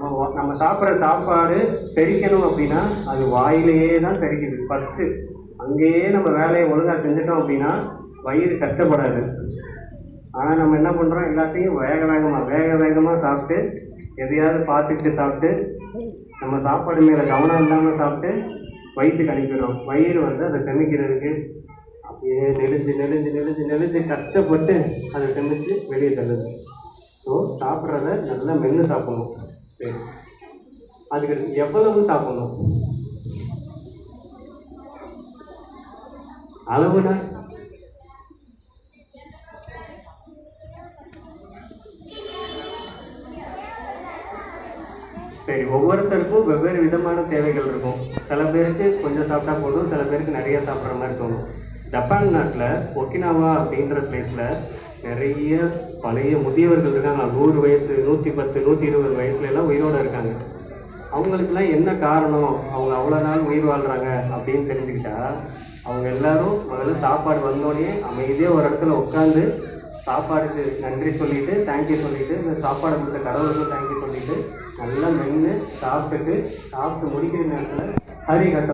நம்ம சாப்பிட்ற சாப்பாடு செரிக்கணும் அப்படின்னா அது வாயிலேயே தான் செரிக்குது ஃபஸ்ட்டு. அங்கேயே நம்ம வேலையை ஒழுங்காக செஞ்சிட்டோம் அப்படின்னா வயிறு கஷ்டப்படாது. ஆனால் நம்ம என்ன பண்ணுறோம், எல்லாத்தையும் வேக வேகமாக சாப்பிட்டு எதையாவது பார்த்துக்கிட்டு சாப்பிட்டு நம்ம சாப்பாடு மேலே கவனம் இல்லாமல் சாப்பிட்டு வயிற்றுக்கு அனுப்பிடுறோம். வயிறு அதை செமிக்கிறதுக்கு அப்படியே நெளிஞ்சு கஷ்டப்பட்டு அதை செமிச்சு வெளியே தள்ளுது. ஸோ சாப்பிட்றத நல்லா மென்று சாப்பிட்ணும். சரி, அதுக்கு எவ்வளவு சாப்பிட்ணும்? அளவுனா சரி, ஒவ்வொருத்தருக்கும் வெவ்வேறு விதமான தேவைகள் இருக்கும். சில பேருக்கு கொஞ்சம் சாப்பிட்டா போதும், சில பேருக்கு நிறைய சாப்பிட்ற மாதிரி தோணும். ஜப்பான் நாட்டில் ஒக்கினாவா அப்படின்ற பிளேஸில் நிறைய பழைய முதியவர்கள் இருக்காங்க. 100 வயசு, 110, 120 வயசுலலாம் உயிரோடு இருக்காங்க. அவங்களுக்கெல்லாம் என்ன காரணம், அவங்க அவ்வளோ நாள் உயிர் வாழ்கிறாங்க அப்படின்னு தெரிஞ்சுக்கிட்டா, அவங்க எல்லோரும் முதல்ல சாப்பாடு வந்தோடனே அமைதியாக ஒரு இடத்துல உட்காந்து சாப்பாடுக்கு நன்றி சொல்லிவிட்டு தேங்க்யூ சொல்லிவிட்டு, இந்த சாப்பாடு கொடுத்த கடவுளுக்கும் தேங்க்யூ சொல்லிவிட்டு நல்லா மென்று சாப்பிட்டு முடிக்கிற நேரத்தில் ஹரிஹாசம்